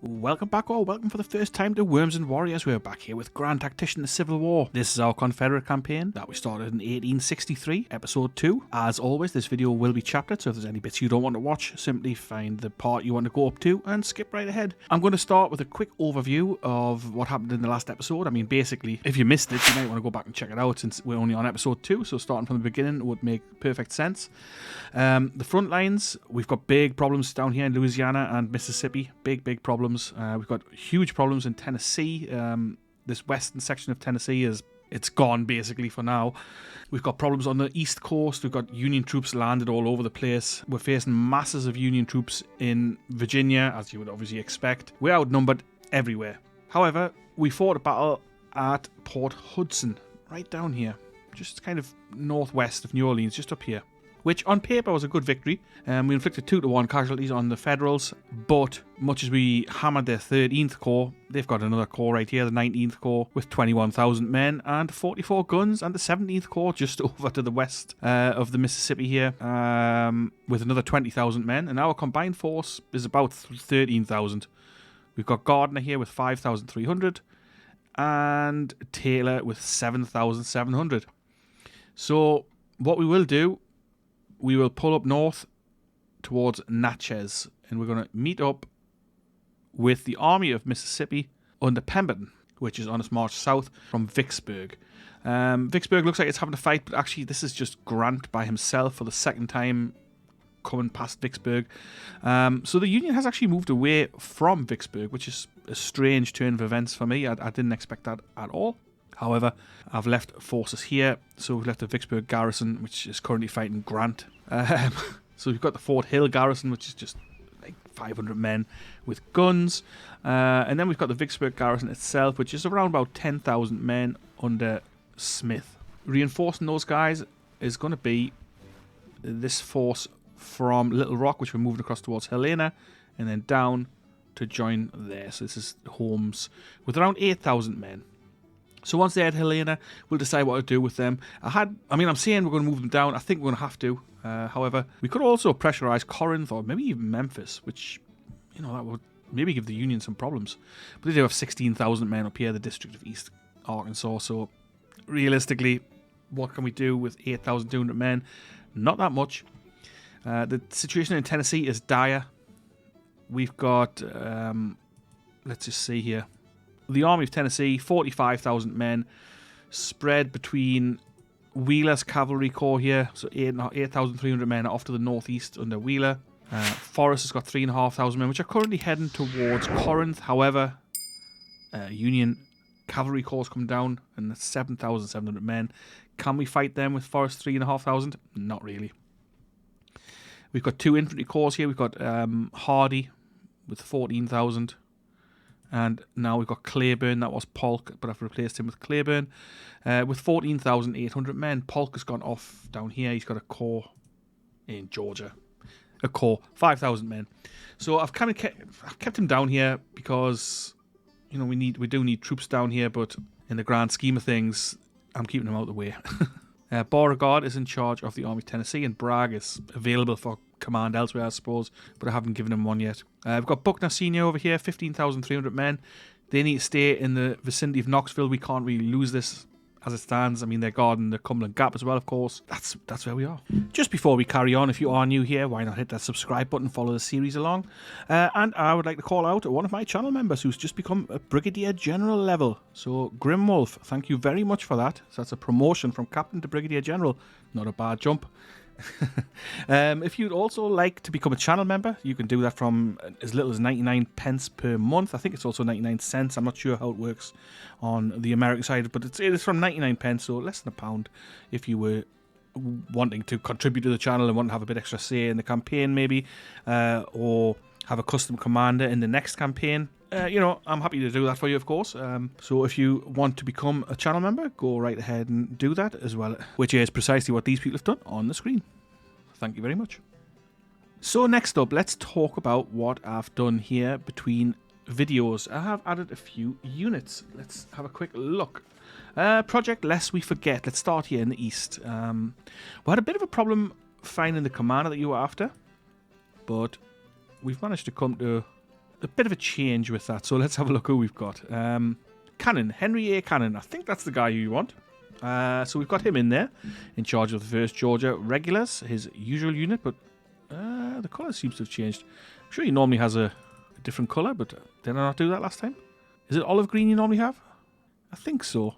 Welcome back, or welcome for the first time to Worms and Warriors. We're back here with Grand Tactician, the Civil War. This is our Confederate campaign that we started in 1863, episode 2. As always, this video will be chaptered, so if there's any bits you don't want to watch, simply find the part you want to go up to and skip right ahead. I'm going to start with a quick overview of what happened in the last episode. I mean, basically, if you missed it, you might want to go back and check it out since we're only on episode 2, so starting from the beginning would make perfect sense. The front lines, we've got big problems down here in Louisiana and Mississippi. Big problems. We've got huge problems in Tennessee. This western section of Tennessee it's gone basically for now. We've got problems on the east coast. We've got Union troops landed all over the place. We're facing masses of Union troops in Virginia, as you would obviously expect. We're outnumbered everywhere. However, we fought a battle at Port Hudson, right down here, just kind of northwest of New Orleans, just up here, which on paper was a good victory. We inflicted 2-1 casualties on the Federals, but much as we hammered their 13th Corps, they've got another corps right here, the 19th Corps, with 21,000 men and 44 guns, and the 17th Corps just over to the west of the Mississippi here, with another 20,000 men, and our combined force is about 13,000. We've got Gardner here with 5,300, and Taylor with 7,700. So what we will do, we will pull up north towards Natchez, and we're going to meet up with the Army of Mississippi under Pemberton, which is on its march south from Vicksburg. Vicksburg looks like it's having a fight, but actually this is just Grant by himself for the second time coming past Vicksburg. So the Union has actually moved away from Vicksburg, which is a strange turn of events for me. I didn't expect that at all. However, I've left forces here, so we've left the Vicksburg garrison, which is currently fighting Grant. So we've got the Fort Hill garrison, which is just like 500 men with guns. And then we've got the Vicksburg garrison itself, which is around about 10,000 men under Smith. Reinforcing those guys is going to be this force from Little Rock, which we're moving across towards Helena, and then down to join there. So this is Holmes with around 8,000 men. So once they're at Helena, we'll decide what to do with them. I'm saying we're going to move them down. I think we're going to have to. However, we could also pressurize Corinth or maybe even Memphis, which, that would maybe give the Union some problems. But they do have 16,000 men up here, the District of East Arkansas. So realistically, what can we do with 8,200 men? Not that much. The situation in Tennessee is dire. We've got, let's just see here. The Army of Tennessee, 45,000 men, spread between Wheeler's Cavalry Corps here, so 8,300 men off to the northeast under Wheeler. Forrest has got 3,500 men, which are currently heading towards Corinth. However, Union Cavalry Corps come down, and that's 7,700 men. Can we fight them with Forrest 3,500? Not really. We've got 2 infantry corps here. We've got Hardy with 14,000. And now we've got Claiborne. That was Polk, but I've replaced him with Claiborne with 14,800 men. Polk has gone off down here. He's got a corps in Georgia. A corps, 5,000 men. So I've kept him down here because we do need troops down here, but in the grand scheme of things, I'm keeping him out of the way. Beauregard is in charge of the Army of Tennessee, and Bragg is available for command elsewhere, I suppose, but I haven't given him one yet. We've got Buckner Sr. over here, 15,300 men. They need to stay in the vicinity of Knoxville. We can't really lose this as it stands. I mean, they're guarding the Cumberland Gap as well, of course. That's where we are. Just before we carry on, if you are new here, why not hit that subscribe button, follow the series along. And I would like to call out one of my channel members who's just become a Brigadier General level. So, Grimwolf, thank you very much for that. So that's a promotion from Captain to Brigadier General. Not a bad jump. If you'd also like to become a channel member, you can do that from as little as 99 pence per month. I think it's also 99 cents. I'm not sure how it works on the American side, but it is from 99 pence, so less than £1 if you were wanting to contribute to the channel and want to have a bit extra say in the campaign maybe, or have a custom commander in the next campaign. I'm happy to do that for you, of course. So if you want to become a channel member, go right ahead and do that as well, which is precisely what these people have done on the screen. Thank you very much. So next up, let's talk about what I've done here between videos. I have added a few units. Let's have a quick look. Project Lest We Forget. Let's start here in the east. We had a bit of a problem finding the commander that you were after, but we've managed to come to a bit of a change with that. So let's have a look who we've got. Cannon, Henry A. Cannon. I think that's the guy you want. So we've got him in there, in charge of the 1st Georgia Regulars, his usual unit, but the colour seems to have changed. I'm sure he normally has a different colour, but did I not do that last time? Is it olive green you normally have? I think so.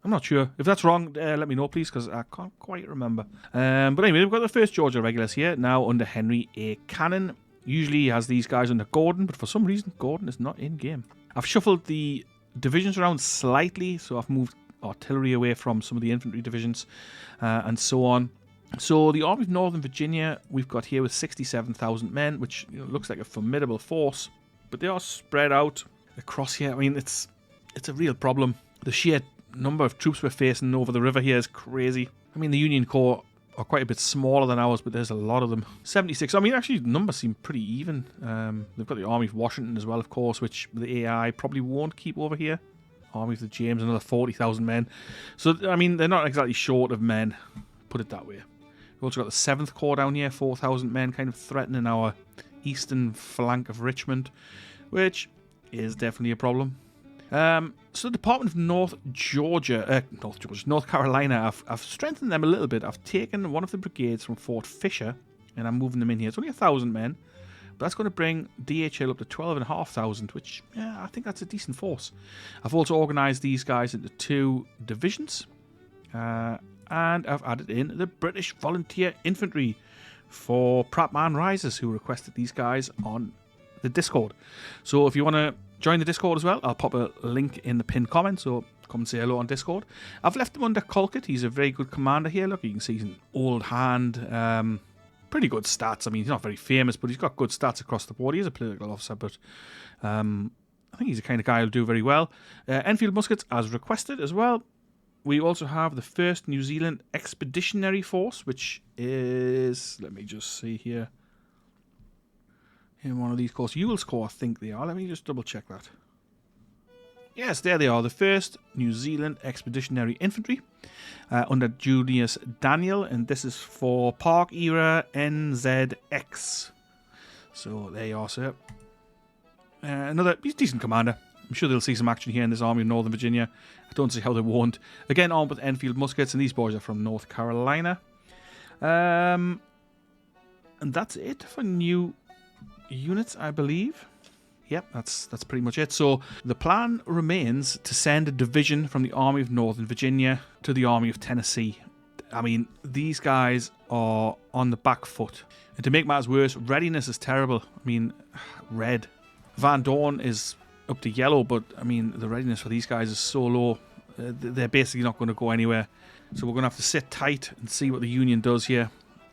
I'm not sure. If that's wrong, let me know, please, because I can't quite remember. But anyway, we've got the 1st Georgia Regulars here, now under Henry A. Cannon. Usually he has these guys under Gordon, but for some reason, Gordon is not in-game. I've shuffled the divisions around slightly, so I've moved artillery away from some of the infantry divisions and so on. So the Army of Northern Virginia we've got here with 67,000 men, which looks like a formidable force, but they are spread out across here. I mean, it's a real problem. The sheer number of troops we're facing over the river here is crazy. I mean, the Union Corps are quite a bit smaller than ours, but there's a lot of them. 76. I mean, actually, the numbers seem pretty even. They've got the Army of Washington as well, of course, which the AI probably won't keep over here. Army of the James, another 40,000 men. So, I mean, they're not exactly short of men, put it that way. We've also got the 7th Corps down here, 4,000 men, kind of threatening our eastern flank of Richmond, which is definitely a problem. So the Department of North Carolina, I've strengthened them a little bit. I've taken one of the brigades from Fort Fisher, and I'm moving them in here. It's only 1,000 men, but that's going to bring DHL up to 12,500, which, yeah, I think that's a decent force. I've also organised these guys into 2 divisions, and I've added in the British Volunteer Infantry for Prattman Risers, who requested these guys on the Discord. So if you want to join the Discord as well, I'll pop a link in the pinned comment, so come and say hello on Discord. I've left him under Colquitt. He's a very good commander here. Look, you can see he's an old hand. Pretty good stats. I mean, he's not very famous, but he's got good stats across the board. He is a political officer, but I think he's the kind of guy who'll do very well. Enfield muskets as requested as well. We also have the 1st New Zealand Expeditionary Force, which is, let me just see here, in one of these corps. Ewell's Corps, I think they are. Let me just double check that. Yes, there they are. The 1st New Zealand Expeditionary Infantry under Julius Daniel, and this is for Park Era NZX. So there you are, sir. Another decent commander. I'm sure they'll see some action here in this Army of Northern Virginia. I don't see how they won't. Again, armed with Enfield muskets, and these boys are from North Carolina. And that's it for new units, I believe. Yep, that's pretty much it. So the plan remains to send a division from the Army of Northern Virginia to the Army of Tennessee. I mean, these guys are on the back foot. And to make matters worse, readiness is terrible. I mean, red. Van Dorn is up to yellow, but I mean, the readiness for these guys is so low. They're basically not going to go anywhere. So we're going to have to sit tight and see what the Union does here.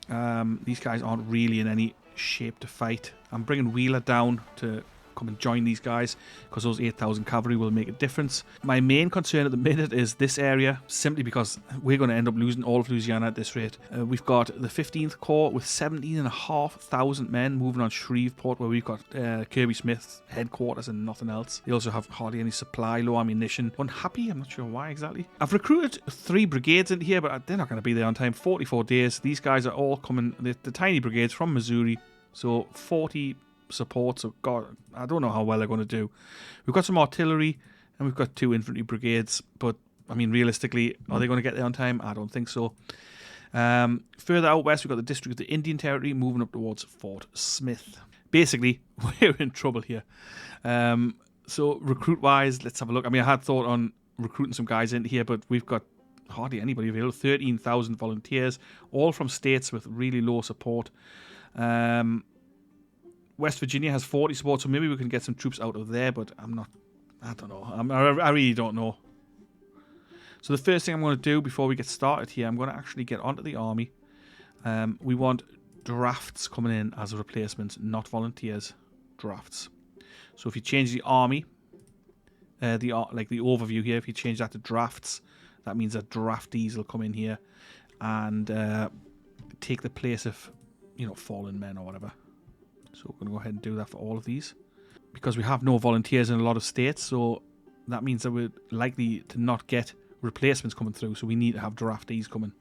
These guys aren't really in any shape to fight. I'm bringing Wheeler down to come and join these guys because those 8,000 cavalry will make a difference. My main concern at the minute is this area, simply because we're going to end up losing all of Louisiana at this rate. We've got the 15th Corps with 17,500 men moving on Shreveport, where we've got Kirby Smith's headquarters and nothing else. They also have hardly any supply, low ammunition. Unhappy, I'm not sure why exactly. I've recruited 3 brigades into here, but they're not going to be there on time. 44 days. These guys are all coming, the tiny brigades from Missouri, so 40 support. So God, I don't know how well they're going to do. We've got some artillery and we've got 2 infantry brigades, but I mean, realistically, are they going to get there on time? I don't think so. Further out west, we've got the District of the Indian Territory moving up towards Fort Smith. Basically, we're in trouble here. So recruit wise, let's have a look. I mean, I had thought on recruiting some guys into here, but we've got hardly anybody available. 13,000 volunteers, all from states with really low support. West Virginia has 40 support, so maybe we can get some troops out of there, but I don't know. I really don't know. So the first thing I'm going to do before we get started here, I'm going to actually get onto the army. We want drafts coming in as replacements, not volunteers. Drafts. So if you change the army, the overview here, if you change that to drafts, that means that draftees will come in here and take the place of, fallen men or whatever. So we're going to go ahead and do that for all of these. Because we have no volunteers in a lot of states, so that means that we're likely to not get replacements coming through, so we need to have draftees coming.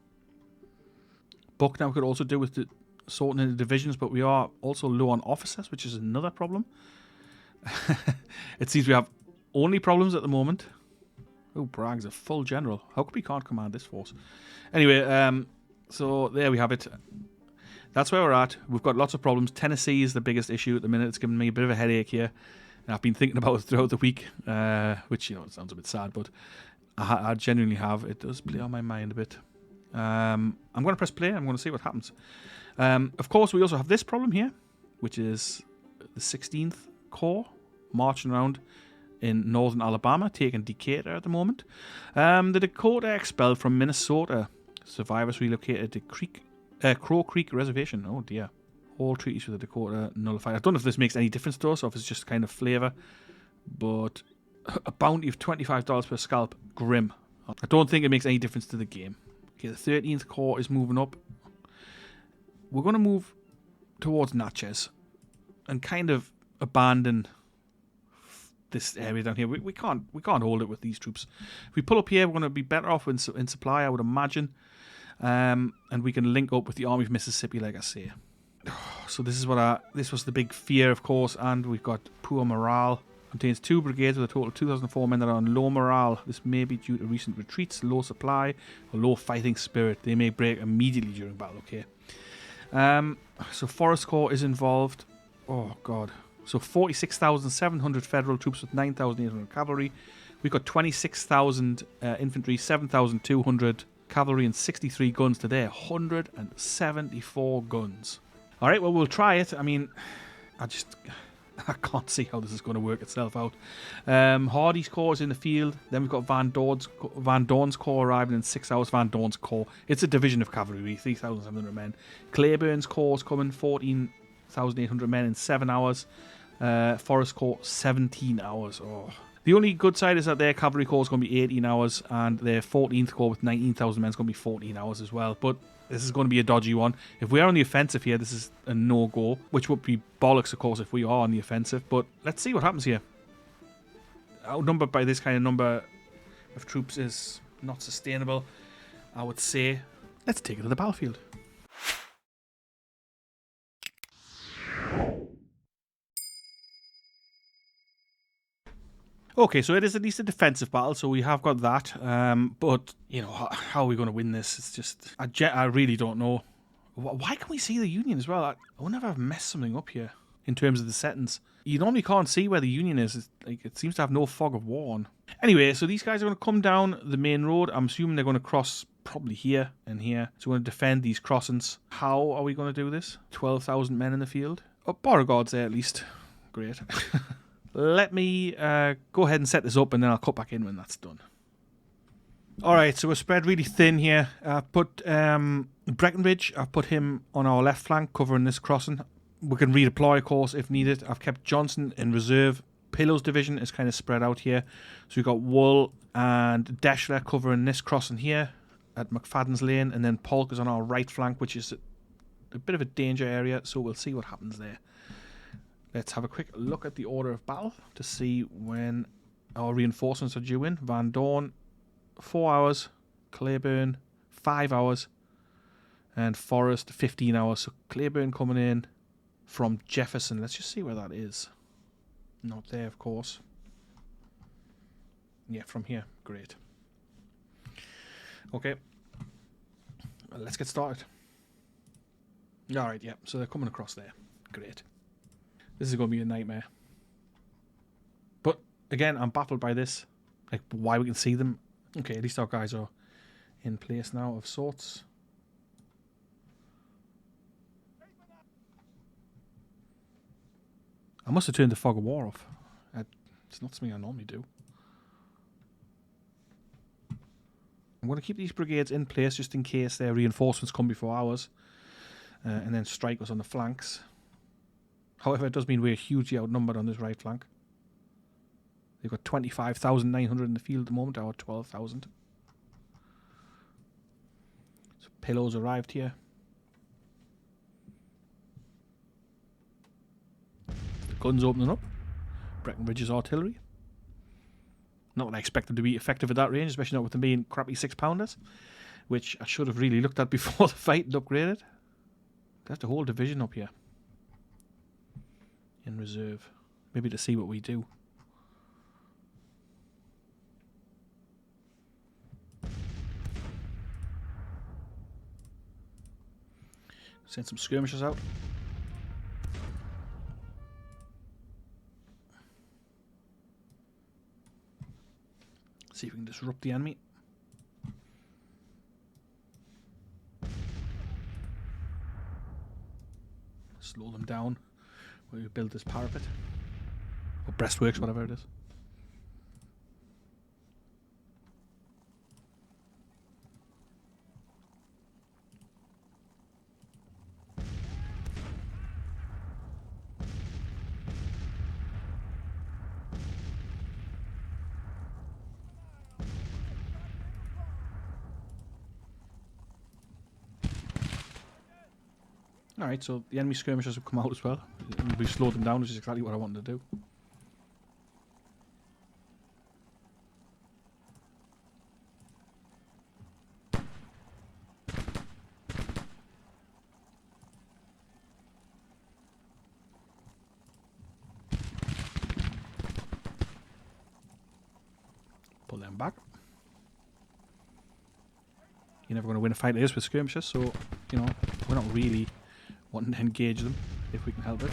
Buckner could also do with the sorting into divisions, but we are also low on officers, which is another problem. It seems we have only problems at the moment. Oh, Bragg's a full general. How come we can't command this force? Anyway, so there we have it. That's where we're at. We've got lots of problems. Tennessee is the biggest issue at the minute. It's given me a bit of a headache here. And I've been thinking about it throughout the week, which, it sounds a bit sad, but I genuinely have. It does play on my mind a bit. I'm going to press play. I'm going to see what happens. Of course, we also have this problem here, which is the 16th Corps marching around in northern Alabama, taking Decatur at the moment. The Dakota expelled from Minnesota. Survivors relocated to Crow Creek Reservation. Oh dear. All treaties with the Dakota nullified. I don't know if this makes any difference to us or if it's just kind of flavour. But a bounty of $25 per scalp. Grim. I don't think it makes any difference to the game. Okay, the 13th Corps is moving up. We're going to move towards Natchez and kind of abandon this area down here. We can't hold it with these troops. If we pull up here, we're going to be better off in supply, I would imagine. And we can link up with the Army of Mississippi, like I say. So this was the big fear, of course, and we've got poor morale. Contains 2 brigades with a total of 2,004 men that are on low morale. This may be due to recent retreats, low supply, or low fighting spirit. They may break immediately during battle. Okay. So Forest Corps is involved. Oh God. So 46,700 federal troops with 9,800 cavalry. We've got 26,000 infantry, 7,200 cavalry, and 63 guns to their 174 guns. All right, well, we'll try it. I mean, I can't see how this is going to work itself out. Hardy's Corps is in the field. Then we've got Van Dorn's Corps arriving in 6 hours. Van Dorn's Corps. It's a division of cavalry, 3,700 men. Claiborne's Corps is coming, 14,800 men in 7 hours. Forest Corps, 17 hours. Oh. The only good side is that their cavalry corps is going to be 18 hours, and their 14th Corps with 19,000 men is going to be 14 hours as well. But this is going to be a dodgy one. If we are on the offensive here, this is a no-go, which would be bollocks, of course, if we are on the offensive. But let's see what happens here. Outnumbered by this kind of number of troops is not sustainable, I would say. Let's take it to the battlefield. Okay, so it is at least a defensive battle, so we have got that. But, how are we going to win this? It's just, I really don't know. Why can we see the Union as well? I wonder if I've messed something up here in terms of the settings. You normally can't see where the Union is. It seems to have no fog of war on. Anyway, so these guys are going to come down the main road. I'm assuming they're going to cross probably here and here. So we're going to defend these crossings. How are we going to do this? 12,000 men in the field. Oh, Beauregard's there at least. Great. Let me go ahead and set this up, and then I'll cut back in when that's done. Alright, so we're spread really thin here. I've put Breckinridge, I've put him on our left flank, covering this crossing. We can redeploy, of course, if needed. I've kept Johnson in reserve. Pillow's division is kind of spread out here. So we've got Wool and Deschler covering this crossing here at McFadden's Lane, and then Polk is on our right flank, which is a bit of a danger area, so we'll see what happens there. Let's have a quick look at the order of battle to see when our reinforcements are due in. Van Dorn, 4 hours. Claiborne, 5 hours. And Forrest, 15 hours. So Claiborne coming in from Jefferson. Let's just see where that is. Not there, of course. Yeah, from here. Great. Okay. Well, let's get started. Alright, yeah. So they're coming across there. Great. This is going to be a nightmare. But, again, I'm baffled by this. Like, why we can see them. Okay, at least our guys are in place now of sorts. I must have turned the fog of war off. It's not something I normally do. I'm going to keep these brigades in place just in case their reinforcements come before ours. And then strike us on the flanks. However, it does mean we're hugely outnumbered on this right flank. They've got 25,900 in the field at the moment, our 12,000. So Pillow's arrived here. The guns opening up. Breckinridge's artillery. Not that I expect them to be effective at that range, especially not with them being crappy 6-pounders, which I should have really looked at before the fight and upgraded. That's the whole division up here. In reserve. Maybe to see what we do. Send some skirmishers out. See if we can disrupt the enemy. Slow them down. We build this parapet. Or breastworks, whatever it is. Alright, so the enemy skirmishers have come out as well. We slowed them down, which is exactly what I wanted to do. Pull them back. You're never going to win a fight like this with skirmishers, so, you know, we're not really wanting to engage them if we can help it.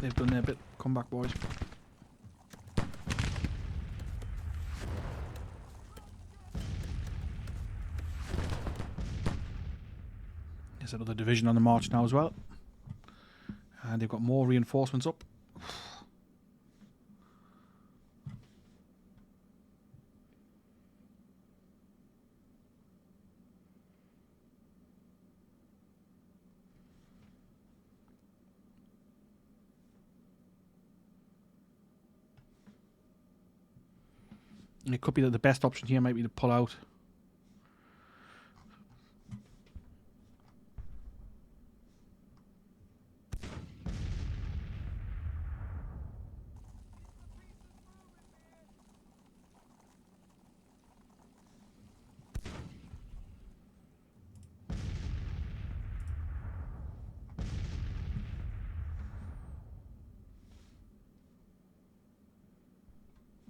They've done their bit. Come back, boys. There's another division on the march now as well. And they've got more reinforcements up. And it could be that the best option here might be to pull out.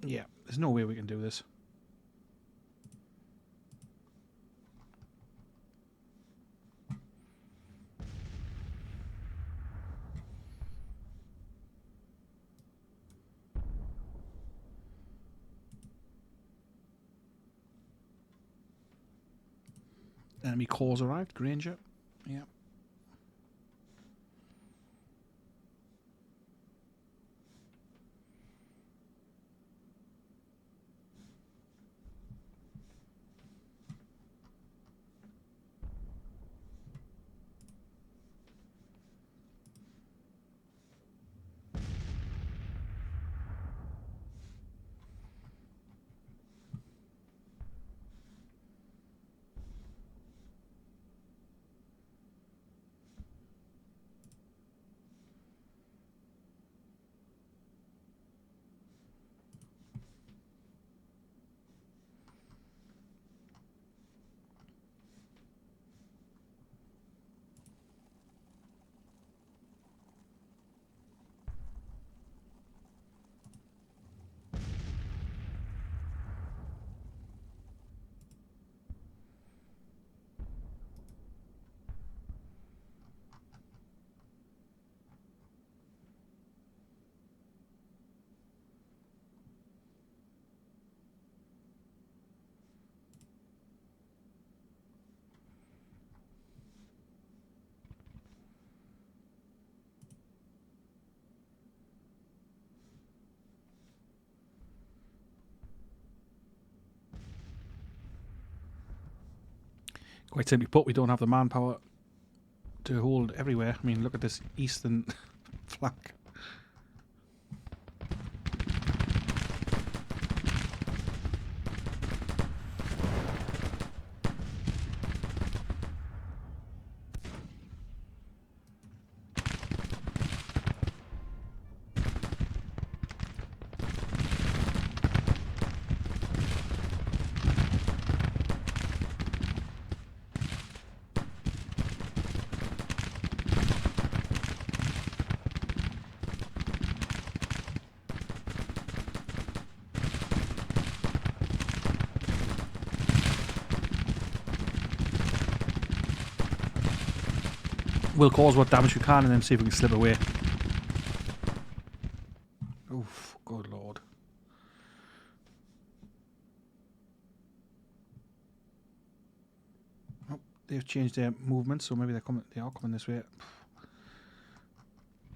Yeah, there's no way we can do this. Enemy corps arrived. Granger. Yeah. Quite simply put, we don't have the manpower to hold everywhere. I mean, look at this eastern flank. We'll cause what damage we can and then see if we can slip away. Oof, good lord. Oh, they've changed their movement, so maybe they are coming this way.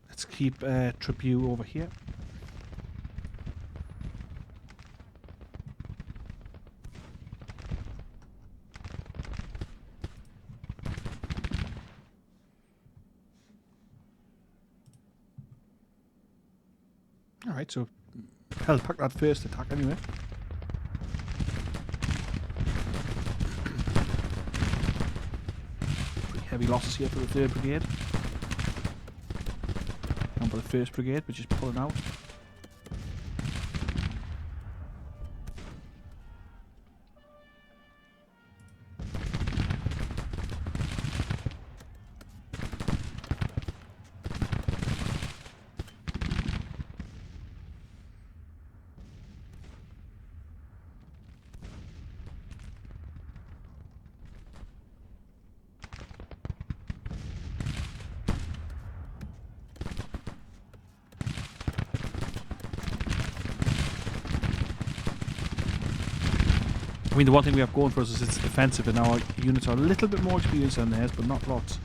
Let's keep Trip U over here. Alright, so hell, pack that first attack anyway. Pretty heavy losses here for the 3rd Brigade. And for the 1st Brigade, which is pulling out. I mean, the one thing we have going for us is it's defensive, and our units are a little bit more experienced than theirs, but not lots.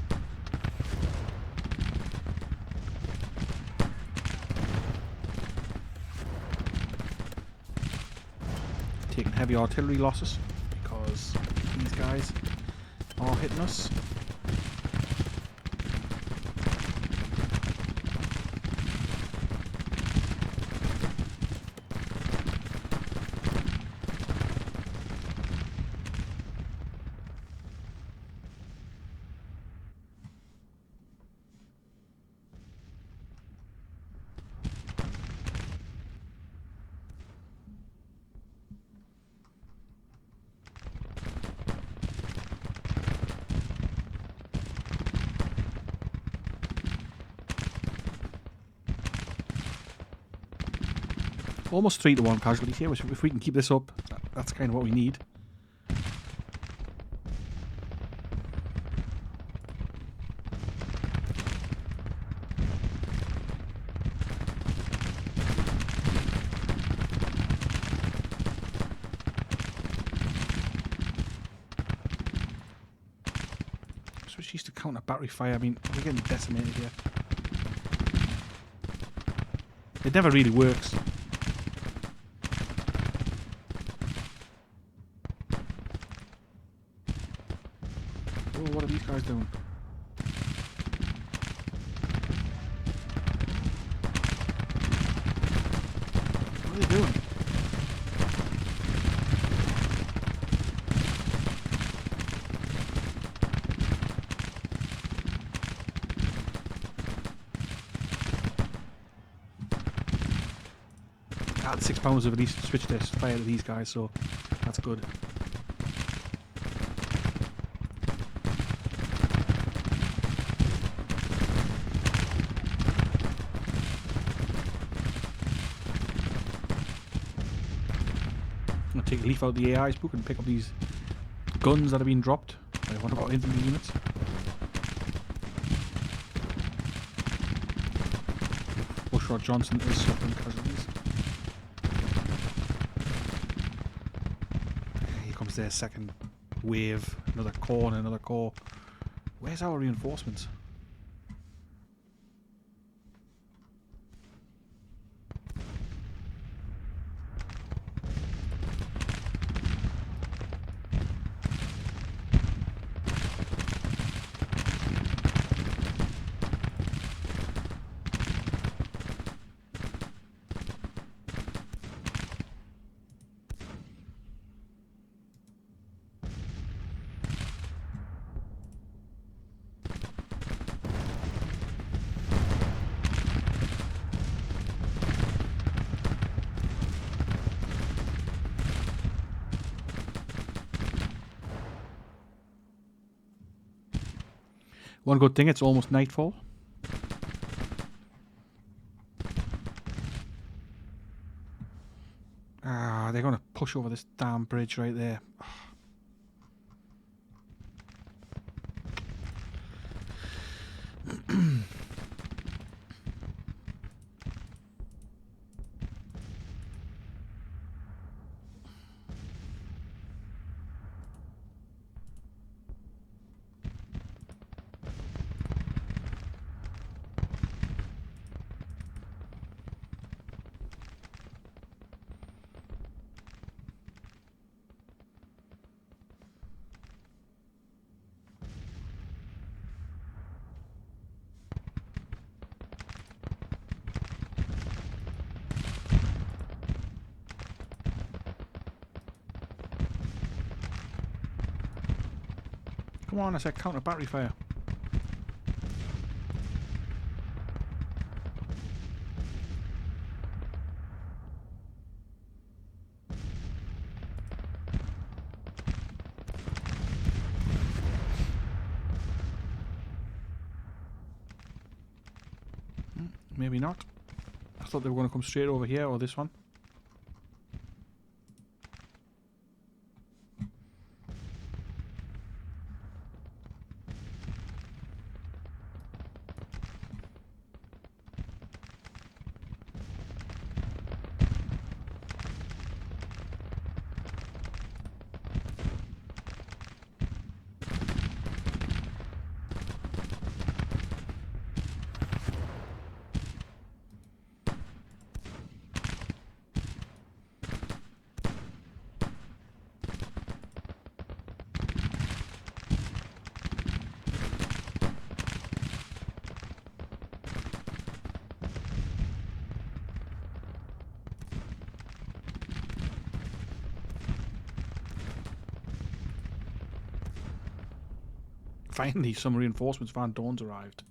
Taking heavy artillery losses because these guys are hitting us. Almost 3-to-1 casualties here, which if we can keep this up, that's kind of what we need. Switch used to counter battery fire. I mean, we're getting decimated here. It never really works. What are these guys doing? What are they doing? I had 6 pounds of at least switch this fire to these guys, so that's good. Take a leaf out of the AI's book and pick up these guns that have been dropped by one of our infantry units. Bushra Johnson is suffering casualties. Here comes their second wave. Another corps and another corps. Where's our reinforcements? One good thing, it's almost nightfall. Ah, they're going to push over this damn bridge right there. Come on, I said counter battery fire. Maybe not. I thought they were going to come straight over here, or this one. Finally, some reinforcements. Van Dorn's arrived.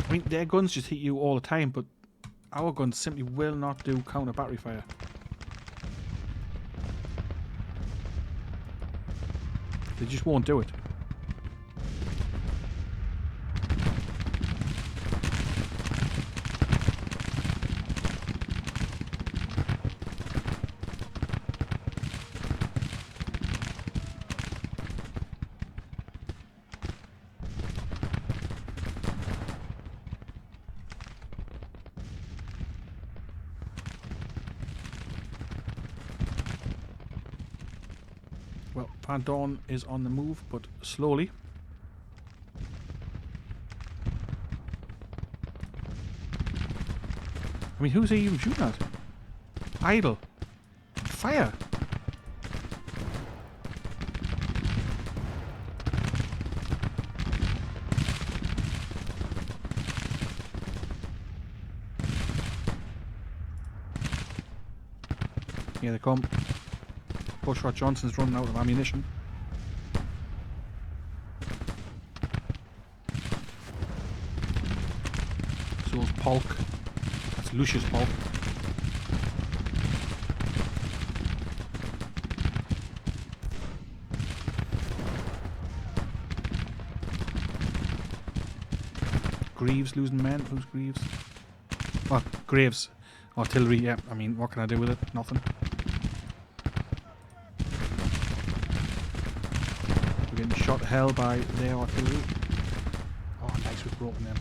I mean, their guns just hit you all the time, but our guns simply will not do counter battery fire. They just won't do it. Well, Van Dorn is on the move, but slowly. I mean, who's he even shooting at? Idle. Fire! Here they come. Bushrat Johnson's running out of ammunition. So's Polk. That's Lucius Polk. Greaves losing men. Who's Greaves? Oh, Graves. Artillery, yeah. I mean, what can I do with it? Nothing. We're getting shot to hell by their artillery. Oh, nice, we've broken them.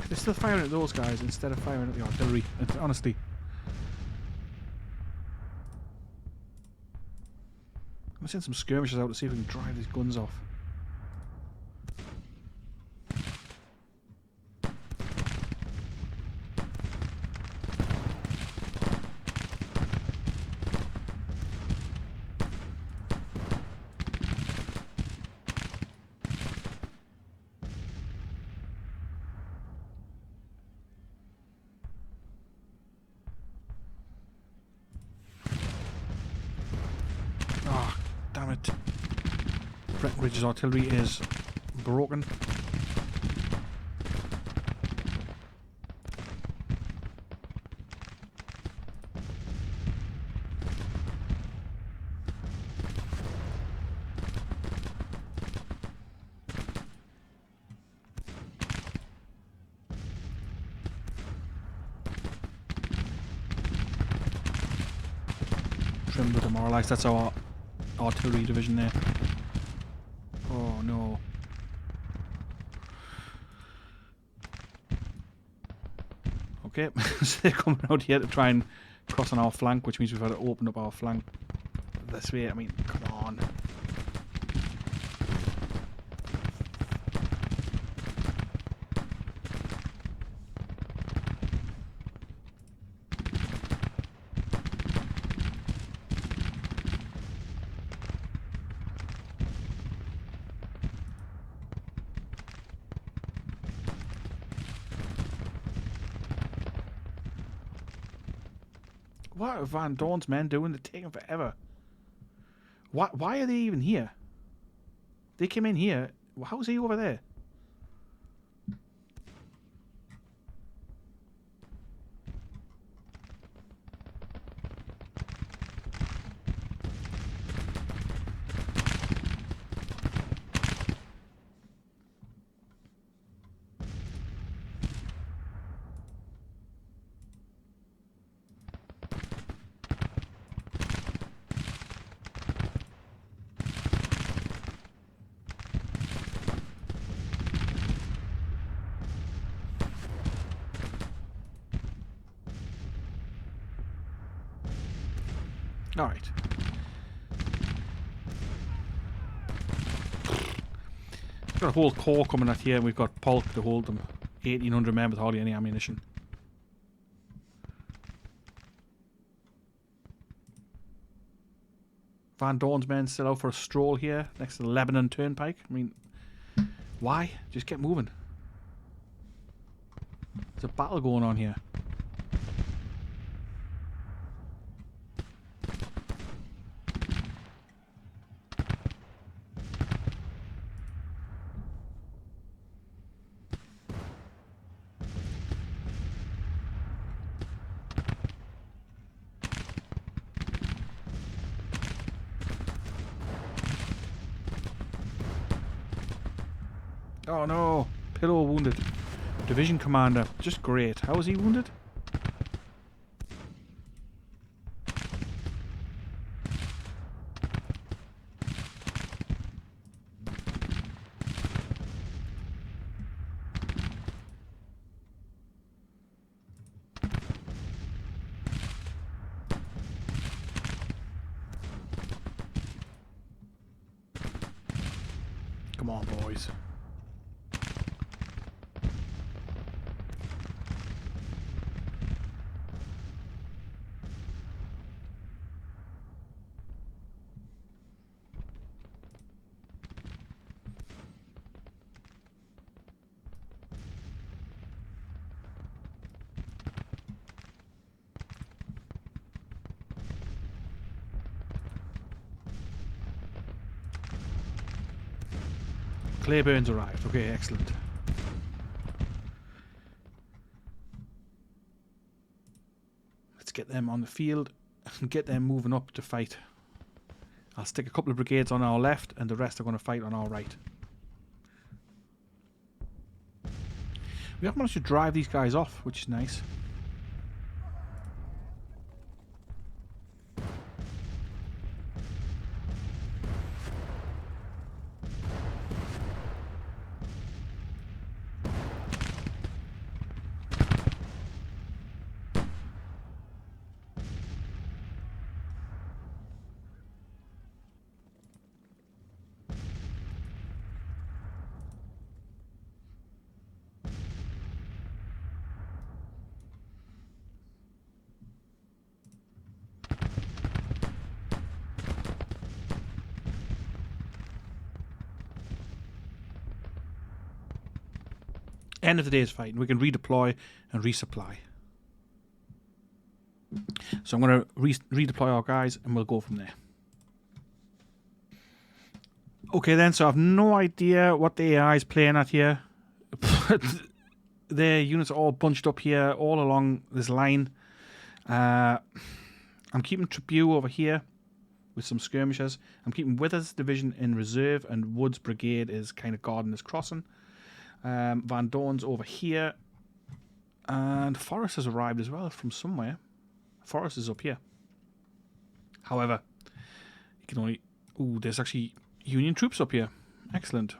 They're still firing at those guys instead of firing at the artillery, honestly. I'm going to send some skirmishers out to see if we can drive these guns off. Breckenridge's artillery is broken. Trimmed but demoralised. That's our artillery division there. Oh no. Okay, so they're coming out here to try and cross on our flank, which means we've had to open up our flank this way. I mean, come on. What are Van Dorn's men doing? They're taking forever. Why are they even here? They came in here. How is he over there? Alright. We've got a whole corps coming out here and we've got Polk to hold them. 1,800 men with hardly any ammunition. Van Dorn's men still out for a stroll here next to the Lebanon Turnpike. I mean, why? Just get moving. There's a battle going on here. Oh no, Pillow wounded. Division commander, just great. How is he wounded? Come on, boys. Claiborne's arrived. Okay, excellent. Let's get them on the field and get them moving up to fight. I'll stick a couple of brigades on our left and the rest are going to fight on our right. We have managed to drive these guys off, which is nice. End of the day's fighting. We can redeploy and resupply. So I'm going to redeploy our guys and we'll go from there. Okay then, so I've no idea what the AI is playing at here. Their units are all bunched up here, all along this line. I'm keeping Tribute over here with some skirmishers. I'm keeping Withers Division in reserve, and Woods Brigade is kind of guarding this crossing. Van Dorn's over here. And Forrest has arrived as well from somewhere. Forrest is up here. However, you can only... Ooh, there's actually Union troops up here. Excellent.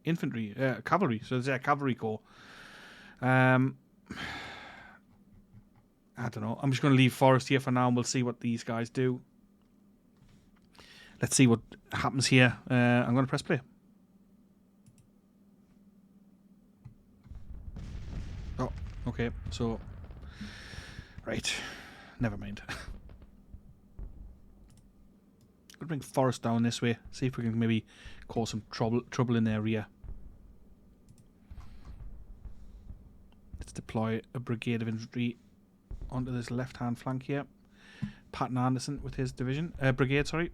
Infantry, cavalry. So there's a cavalry corps. I don't know. I'm just going to leave Forrest here for now, and we'll see what these guys do. Let's see what happens here. I'm going to press play. Oh, okay. So, right. Never mind. We'll bring Forrest down this way. See if we can maybe cause some trouble in their rear. Let's deploy a brigade of infantry onto this left-hand flank here. Patton Anderson with his division, brigade, sorry.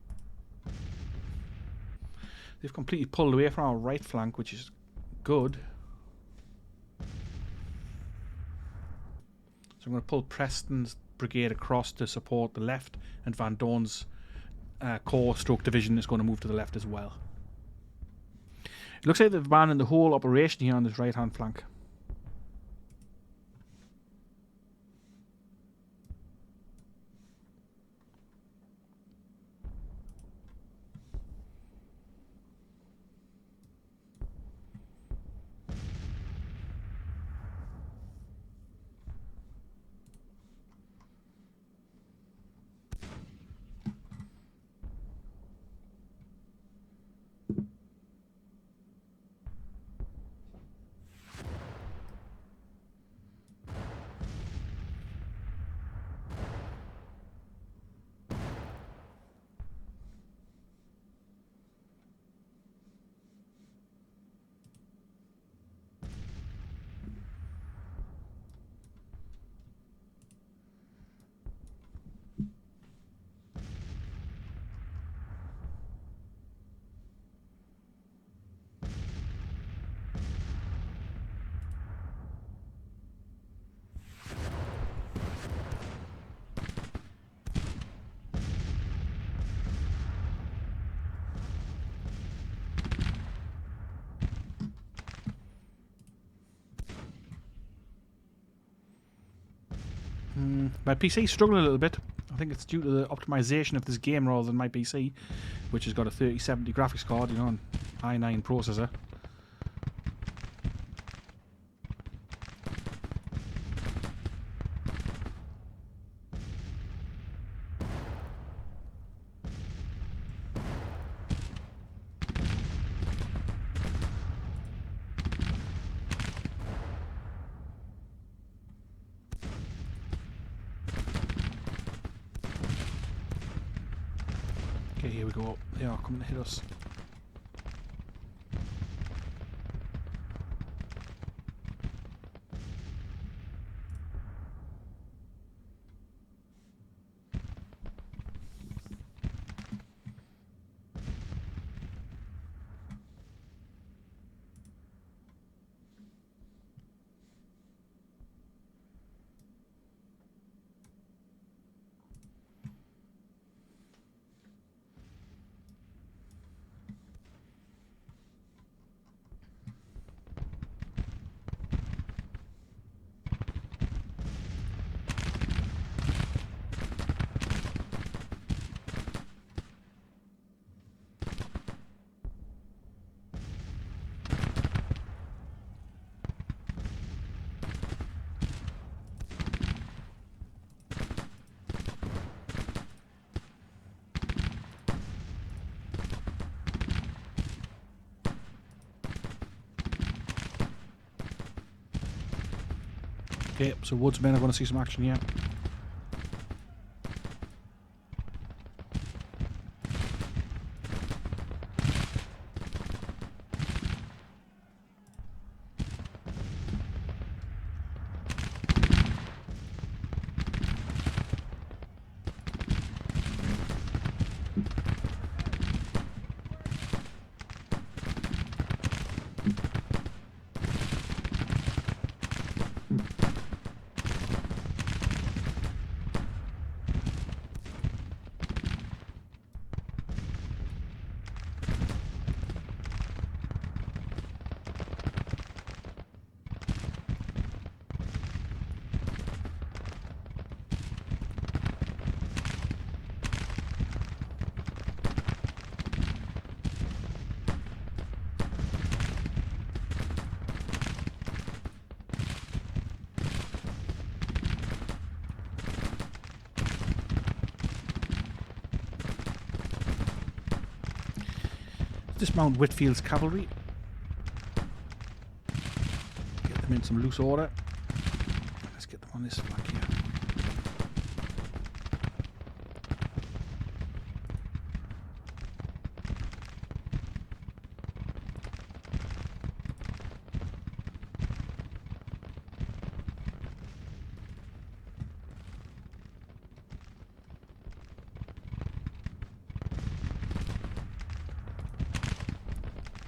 They've completely pulled away from our right flank, which is good. So I'm going to pull Preston's brigade across to support the left, and Van Dorn's corps stroke division is going to move to the left as well. It looks like they've abandoned the whole operation here on this right-hand flank. My PC is struggling a little bit. I think it's due to the optimization of this game rather than my PC, which has got a 3070 graphics card, you know, an i9 processor. Okay, here we go. They are coming to hit us. Okay, so Woodsmen are going to see some action here. dismount Whitfield's cavalry. Get them in some loose order. Let's get them on this flank here.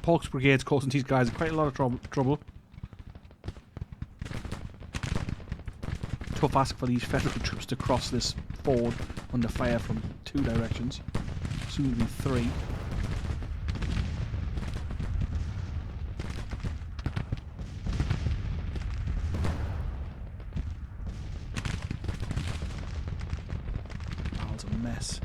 Polk's brigade's causing these guys quite a lot of trouble. Tough ask for these Federal troops to cross this ford under fire from 2 directions. Soon to be 3. Battle's a mess.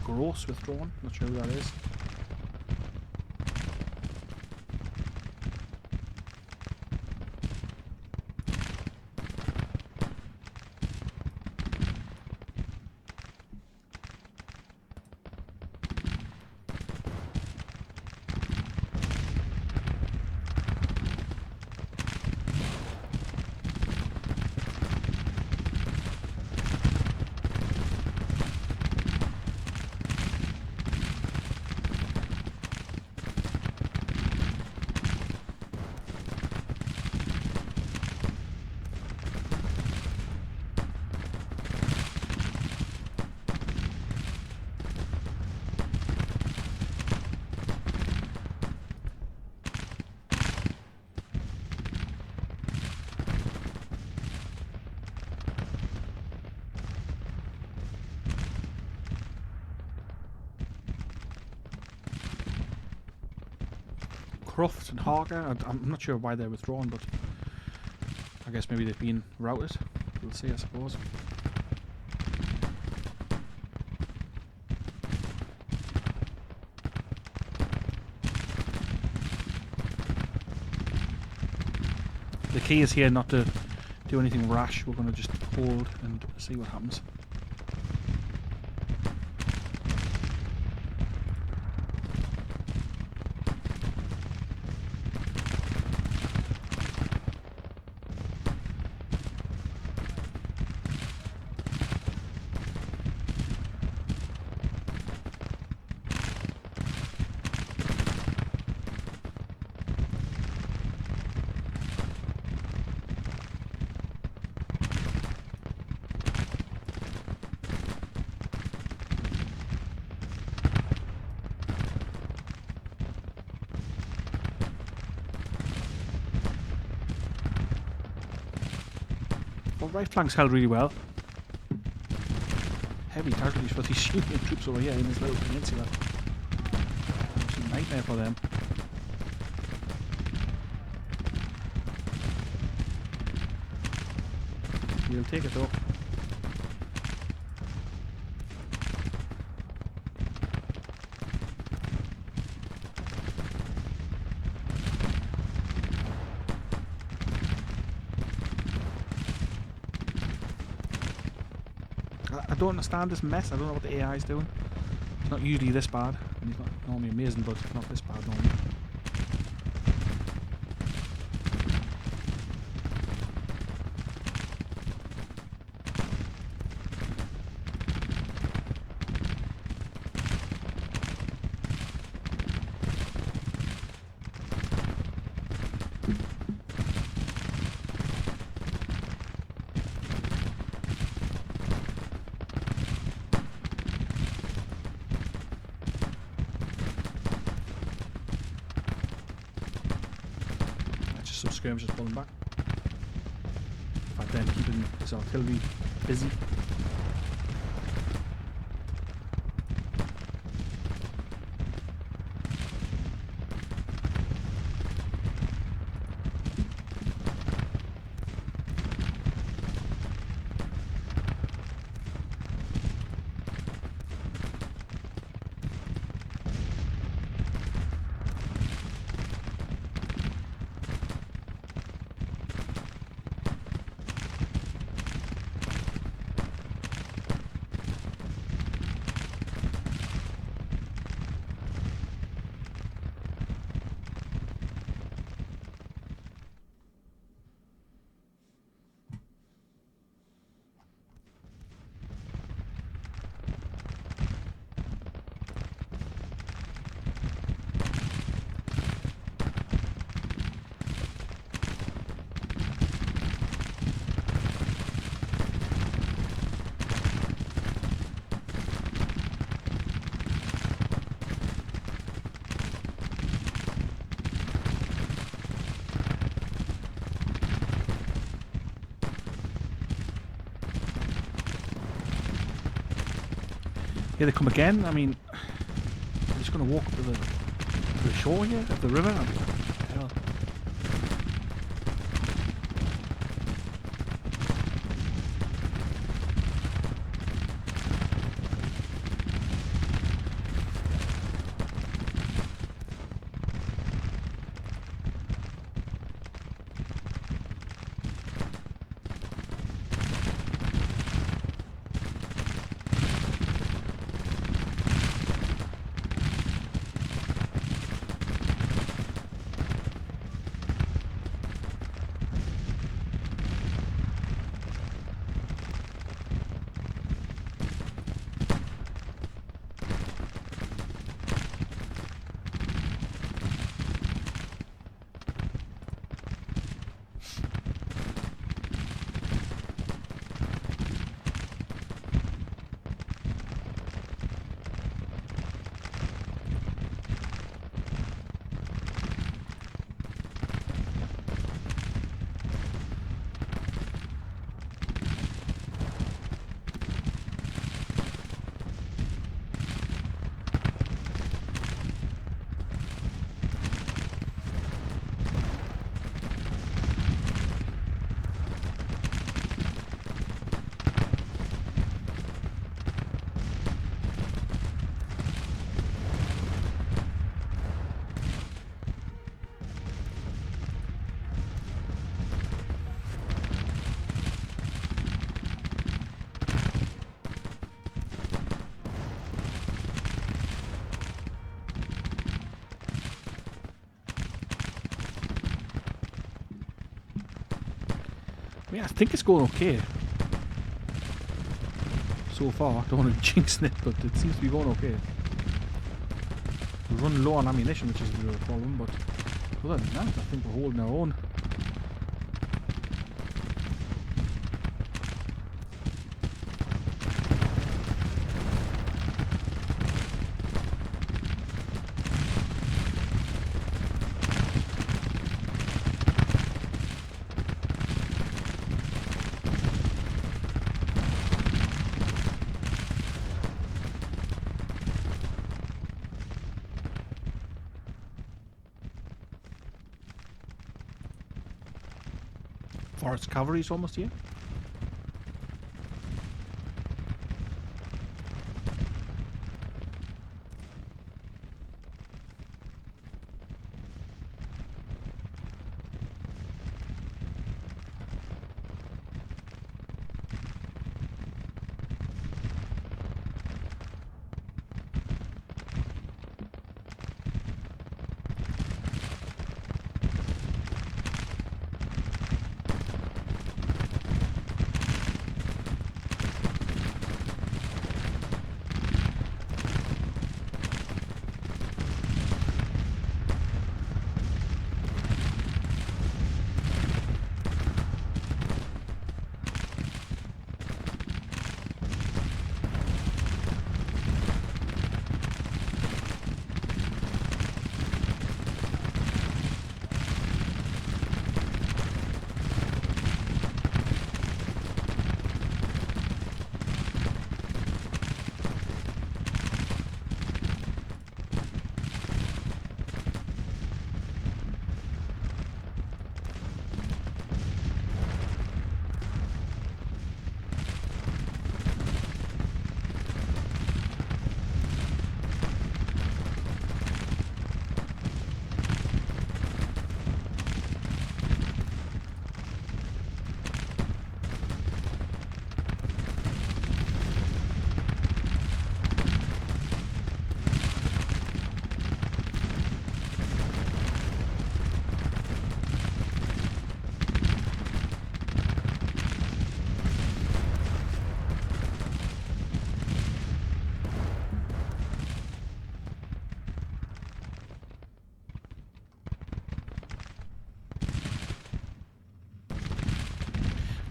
Gross withdrawn, not sure who that is. Croft and Harker, I'm not sure why they're withdrawn, but I guess maybe they've been routed. We'll see, I suppose. The key is here not to do anything rash. We're going to just hold and see what happens. Well, right flank's held really well. Heavy casualties for these Union troops over here in this little peninsula. It's a nightmare for them. We'll take it though. I don't understand this mess. I don't know what the AI is doing. It's not usually this bad. And he's not normally amazing, but it's not this bad normally. some skirmishers pulling back. In fact, then keeping this artillery busy. Here they come again. I mean, I'm just going to walk up to the shore here, of the river. Hell. Yeah, I think it's going okay. So far, I don't want to jinx it, but it seems to be going okay. We're running low on ammunition, which is a bit of a problem, but other than that, I think we're holding our own. Forest Cavalry is almost here.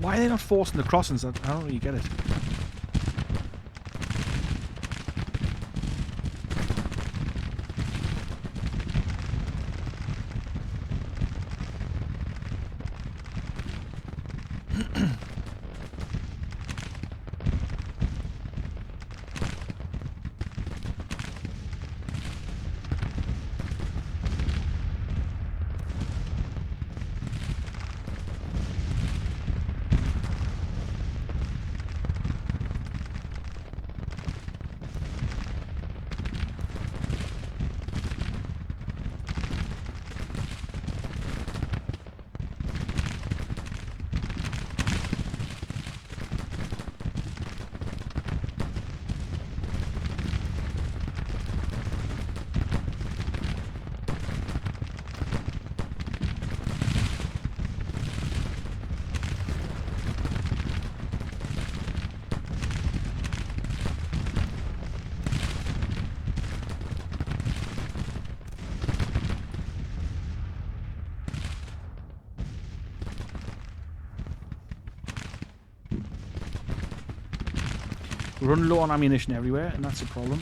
Why are they not forcing the crossings? I don't really get it. We're running low on ammunition everywhere, and that's a problem.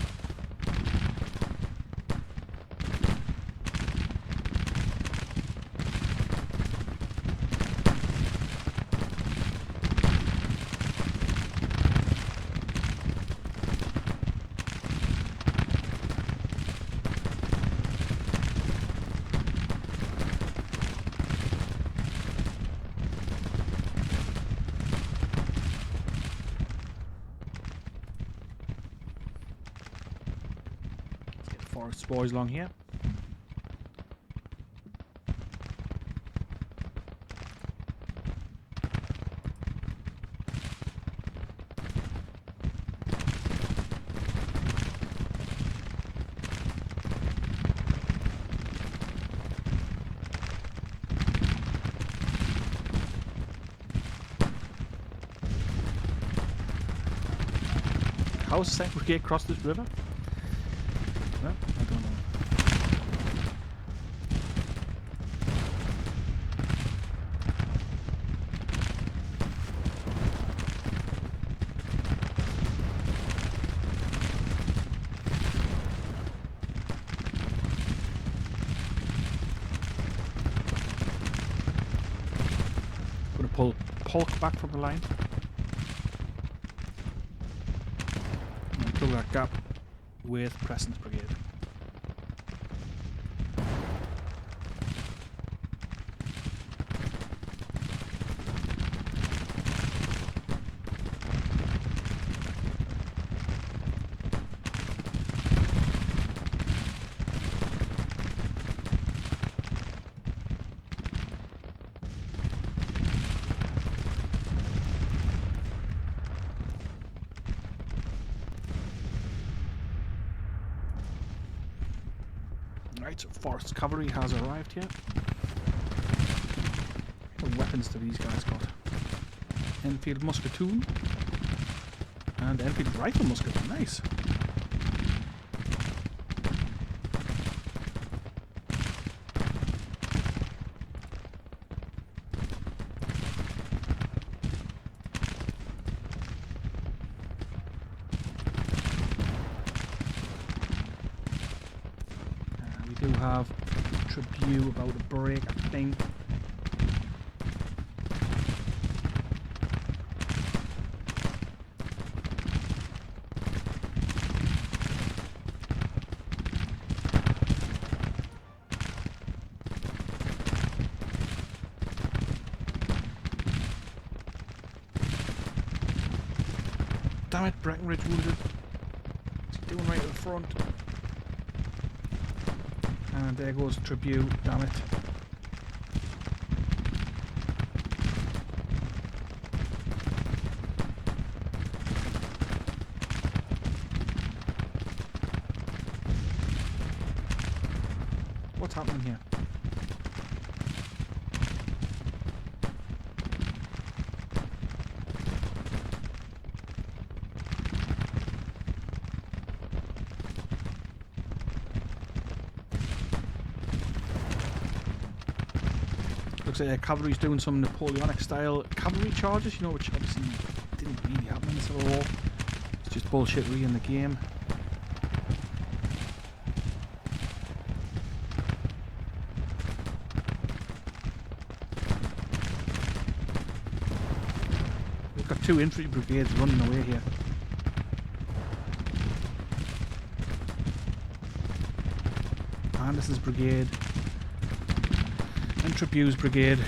Forest boys along here. How is the second brigade cross this river? Well, I don't know. I'm going to pull Polk back from the line. And fill that gap with Preston's brigade. Right, so Forest's Cavalry has arrived here. What weapons do these guys got? Enfield musketoon and Enfield rifle musketoon. Nice. We do have Tribute about to break, I think. Damn it, Breckenridge wounded. What's he doing right at the front? And there goes Tribute, damn it. What's happening here? Looks like their cavalry's doing some Napoleonic style cavalry charges, you know, which obviously didn't really happen in the Civil War. It's just bullshittery in the game. We've got 2 infantry brigades running away here. Anderson's brigade and Tribhue's brigade.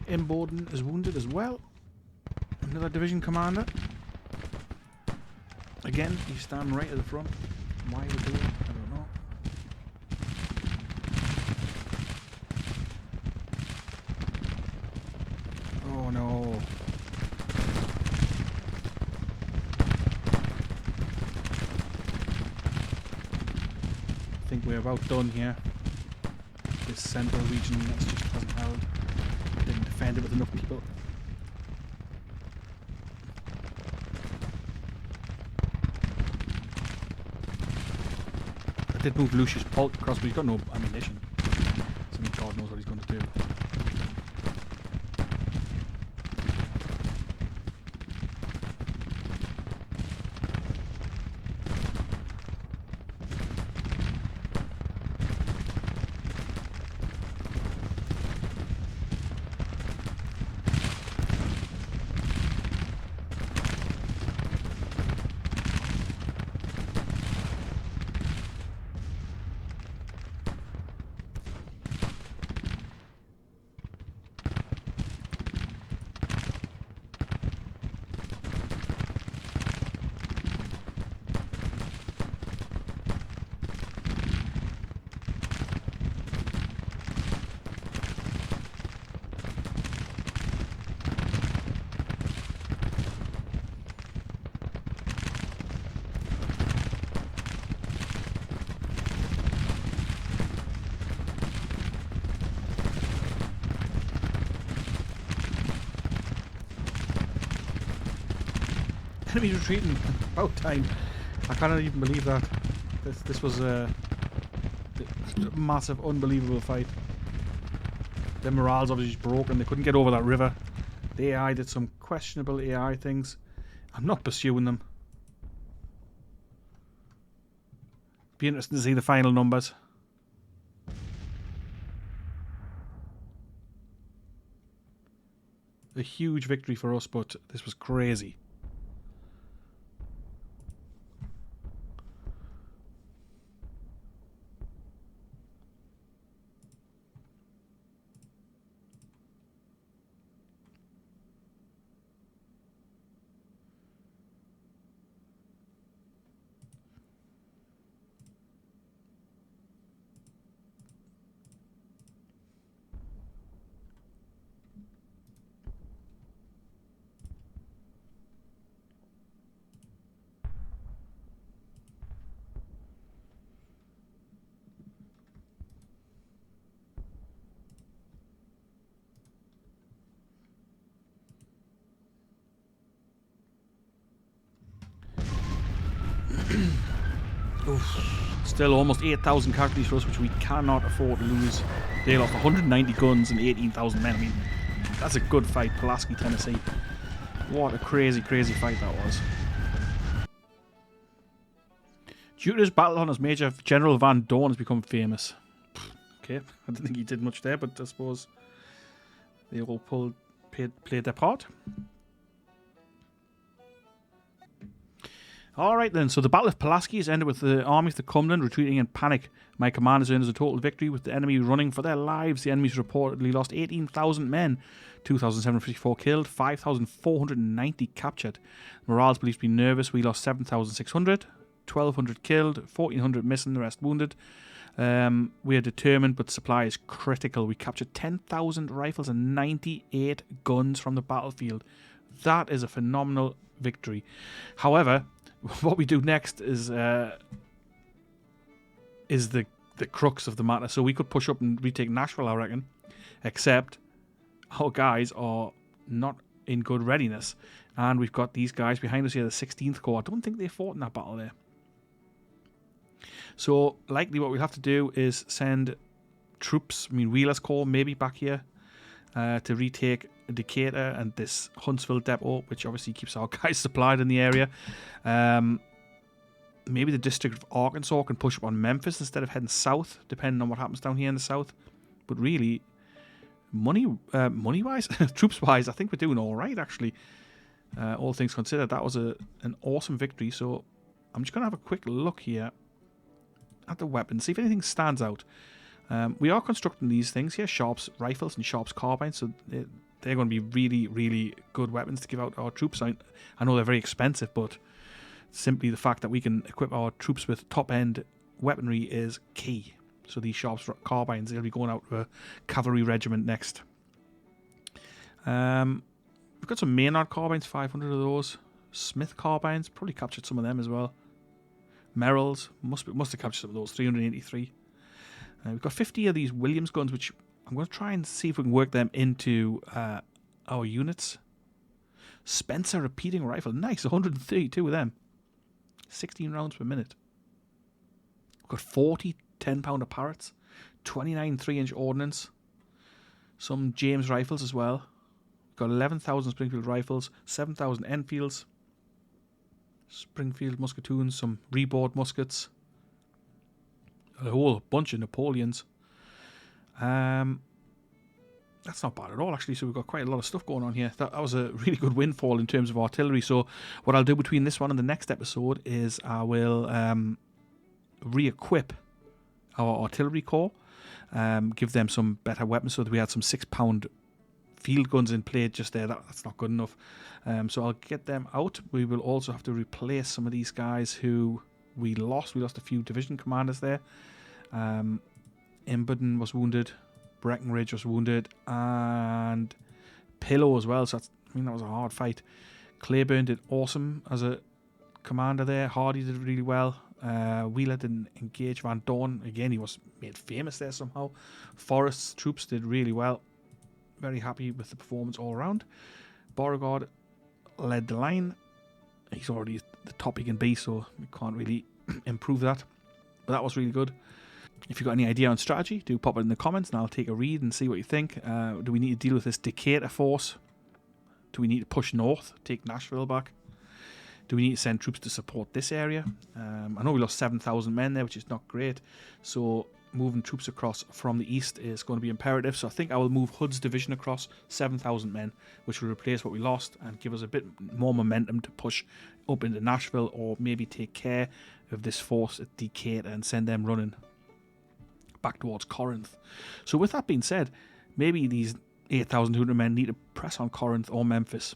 Imboden is wounded as well. Another division commander. Again, he's standing right at the front. Why would do it? I don't know. Oh no. I think we're about done here. This central region that's just hasn't held. Didn't defend it with enough people. I did move Lucius Polk across, but he's got no ammunition. So God knows what he's going to do. Enemies retreating. About time. I cannot even believe that. This was a massive, unbelievable fight. Their morale's obviously just broken. They couldn't get over that river. The AI did some questionable AI things. I'm not pursuing them. Be interesting to see the final numbers. A huge victory for us, but this was crazy. Still almost 8,000 casualties for us, which we cannot afford to lose. They lost 190 guns and 18,000 men. I mean, that's a good fight, Pulaski, Tennessee. What a crazy, crazy fight that was. Due to his battle on his Major General Van Dorn has become famous. Okay, I didn't think he did much there, but I suppose they all played their part. Alright then, so the Battle of Pulaski has ended with the armies of the Cumberland retreating in panic. My commanders earned a total victory with the enemy running for their lives. The enemies reportedly lost 18,000 men, 2,754 killed, 5,490 captured. Morale is believed to be nervous. We lost 7,600, 1,200 killed, 1,400 missing, the rest wounded. We are determined, but supply is critical. We captured 10,000 rifles and 98 guns from the battlefield. That is a phenomenal victory. However, what we do next is the crux of the matter. So we could push up and retake Nashville, I reckon. Except our guys are not in good readiness. And we've got these guys behind us here, the 16th Corps. I don't think they fought in that battle there. So likely what we'll have to do is send troops, Wheeler's Corps maybe back here, to retake Decatur and this Huntsville depot, which obviously keeps our guys supplied in the area. Maybe the District of Arkansas can push up on Memphis instead of heading south, depending on what happens down here in the south. But really, money-wise, troops-wise, I think we're doing all right, actually. All things considered, that was an awesome victory. So I'm just going to have a quick look here at the weapons, see if anything stands out. We are constructing these things here, Sharps rifles and Sharps carbines, so they're going to be really, really good weapons to give out to our troops. I know they're very expensive, but simply the fact that we can equip our troops with top-end weaponry is key. So these Sharps carbines, they'll be going out to a cavalry regiment next. We've got some Maynard carbines, 500 of those. Smith carbines, probably captured some of them as well. Merrills, must have captured some of those, 383. We've got 50 of these Williams guns, which I'm going to try and see if we can work them into our units. Spencer repeating rifle, nice, 132 of them. 16 rounds per minute. We've got 40 10-pounder Parrots, 29 3-inch ordnance, some James rifles as well. We've got 11,000 Springfield rifles, 7,000 Enfields, Springfield musketoons, some reboard muskets, a whole bunch of Napoleons. That's not bad at all, actually. So we've got quite a lot of stuff going on here. That was a really good windfall in terms of artillery. So what I'll do between this one and the next episode is I will re-equip our artillery corps, give them some better weapons. So that we had some 6-pound field guns in play just there. That's not good enough. So I'll get them out. We will also have to replace some of these guys who we lost. We lost a few division commanders there. Imberden was wounded, Breckenridge was wounded, and Pillow as well. So that was a hard fight. Claiborne did awesome as a commander there. Hardy did really well. Wheeler didn't engage. Van Dorn, again, he was made famous there somehow. Forrest's troops did really well. Very happy with the performance all around. Beauregard led the line. he's already the top he can be, so we can't really improve that. But that was really good. If you've got any idea on strategy, do pop it in the comments and I'll take a read and see what you think. Do we need to deal with this Decatur force? Do we need to push north, take Nashville back? Do we need to send troops to support this area? I know we lost 7,000 men there, which is not great. So moving troops across from the east is going to be imperative. So I think I will move Hood's division across, 7,000 men, which will replace what we lost and give us a bit more momentum to push up into Nashville, or maybe take care of this force at Decatur and send them running back towards Corinth. So with that being said, maybe these 8,200 men need to press on Corinth or Memphis.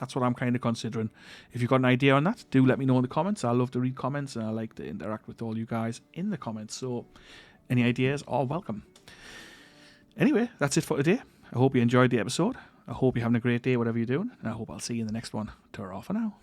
That's what I'm kind of considering. If you've got an idea on that, do let me know in the comments. I love to read comments and I like to interact with all you guys in the comments. So any ideas are welcome. Anyway, that's it for today. I hope you enjoyed the episode. I hope you're having a great day, whatever you're doing. And I hope I'll see you in the next one. Ta-ra for now.